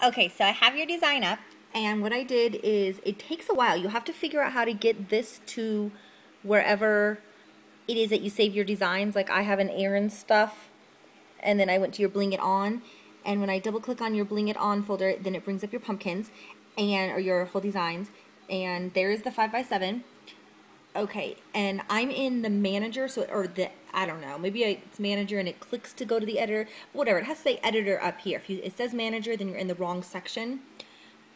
Okay, so I have your design up, and what I did is, it takes a while. You have to figure out how to get this to wherever it is that you save your designs. Like I have an Aaron stuff, and then I went to your Bling It On, and when I double click on your Bling It On folder, then it brings up your pumpkins, or your whole designs, and there is the 5x7. Okay, and I'm in the manager, I don't know, maybe it's manager and it clicks to go to the editor, whatever, it has to say editor up here. If it says manager, then you're in the wrong section.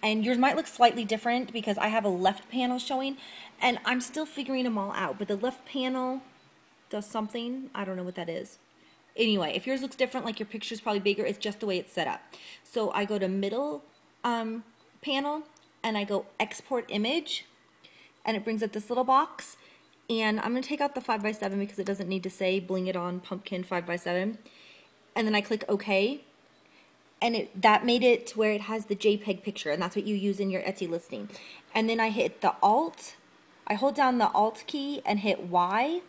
And yours might look slightly different because I have a left panel showing, and I'm still figuring them all out, but the left panel does something, I don't know what that is. Anyway, if yours looks different, like your picture's probably bigger, it's just the way it's set up. So I go to middle panel, and I go export image, and it brings up this little box, and I'm going to take out the 5x7 because it doesn't need to say Bling It On Pumpkin 5x7, and then I click OK, and that made it to where it has the JPEG picture, and that's what you use in your Etsy listing. And then I hit the Alt, I hold down the Alt key and hit Y,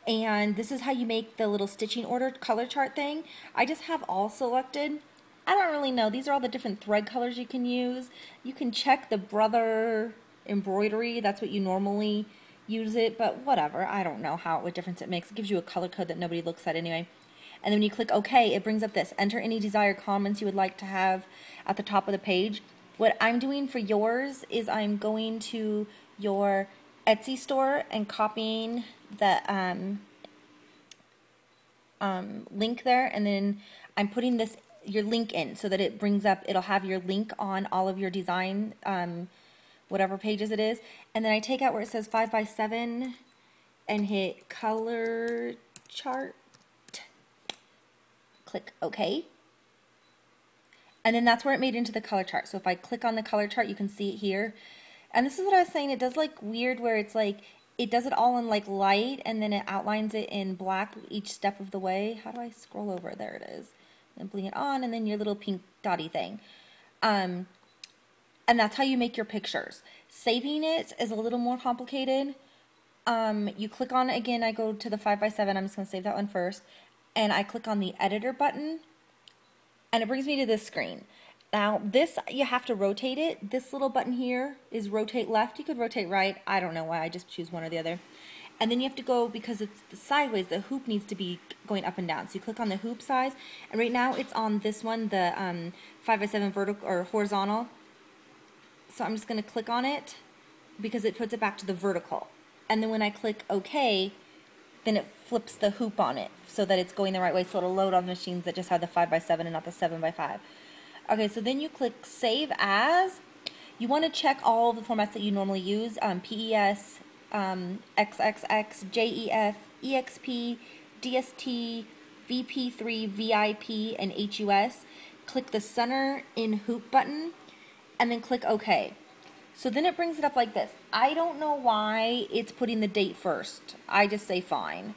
and this is how you make the little stitching order color chart thing. I just have all selected. I don't really know. These are all the different thread colors you can use. You can check the Brother embroidery. That's what you normally use it, but whatever. I don't know what difference it makes. It gives you a color code that nobody looks at anyway. And then when you click OK, it brings up this. Enter any desired comments you would like to have at the top of the page. What I'm doing for yours is I'm going to your Etsy store and copying the link there, and then I'm putting your link in so that it brings up, it'll have your link on all of your design, whatever pages it is. And then I take out where it says 5x7 and hit color chart. Click OK. And then that's where it made into the color chart. So if I click on the color chart, you can see it here. And this is what I was saying, it does like weird where it's like, it does it all in like light, and then it outlines it in black each step of the way. How do I scroll over? There it is. And Bling It On, and then your little pink dotty thing. And that's how you make your pictures. Saving it is a little more complicated. You click on it again. I go to the 5x7. I'm just going to save that one first. And I click on the editor button, and it brings me to this screen. Now this, you have to rotate it. This little button here is rotate left. You could rotate right. I don't know why. I just choose one or the other. And then you have to go, because it's sideways, the hoop needs to be going up and down. So you click on the hoop size, and right now it's on this one, the 5x7 vertical or horizontal. So I'm just going to click on it because it puts it back to the vertical. And then when I click OK, then it flips the hoop on it so that it's going the right way, so it'll load on the machines that just have the 5x7 and not the 7x5. Okay, so then you click Save As. You want to check all the formats that you normally use, PES, XXX, JEF, EXP, DST, VP3, VIP, and HUS. Click the Center in Hoop button, and then click OK. So then it brings it up like this. I don't know why it's putting the date first. I just say fine.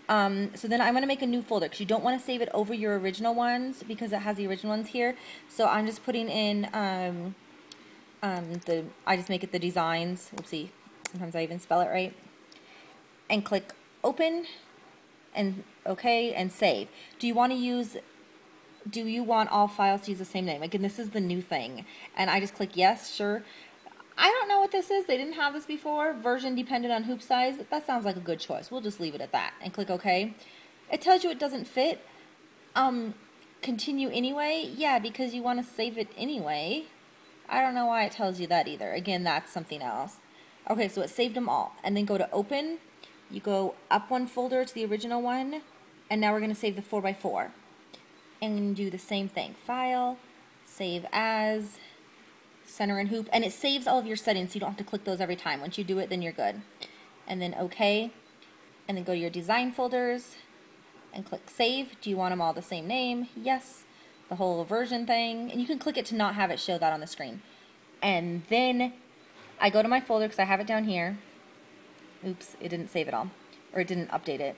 So then I'm going to make a new folder because you don't want to save it over your original ones because it has the original ones here. So I'm just putting in I just make it the designs. Oopsie. Sometimes I even spell it right. And click open and OK and save. Do you want all files to use the same name? Again, this is the new thing. And I just click yes, sure. I don't know what this is. They didn't have this before. Version dependent on hoop size. That sounds like a good choice. We'll just leave it at that and click OK. It tells you it doesn't fit. Continue anyway. Yeah, because you want to save it anyway. I don't know why it tells you that either. Again, that's something else. Okay, so it saved them all. And then go to open. You go up one folder to the original one. And now we're going to save the 4x4. And do the same thing. File, save as, center and hoop, and it saves all of your settings so you don't have to click those every time. Once you do it, then you're good. And then OK, and then go to your design folders and click save. Do you want them all the same name? Yes. The whole version thing, and you can click it to not have it show that on the screen. And then I go to my folder because I have it down here. Oops, it didn't save it all, or it didn't update it.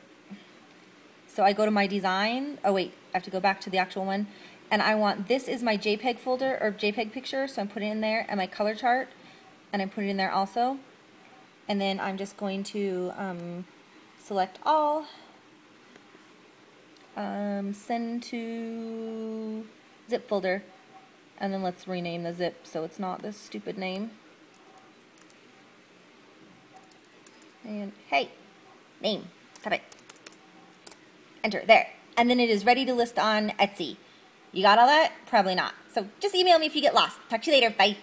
So I go to my design. Oh wait, I have to go back to the actual one. And I want, this is my JPEG folder, or JPEG picture, so I'm putting it in there, and my color chart, and I'm putting it in there also. And then I'm just going to select all, send to zip folder, And then let's rename the zip so it's not this stupid name. And hey, name, stop it. Enter, there. And then it is ready to list on Etsy. You got all that? Probably not. So just email me if you get lost. Talk to you later, bye.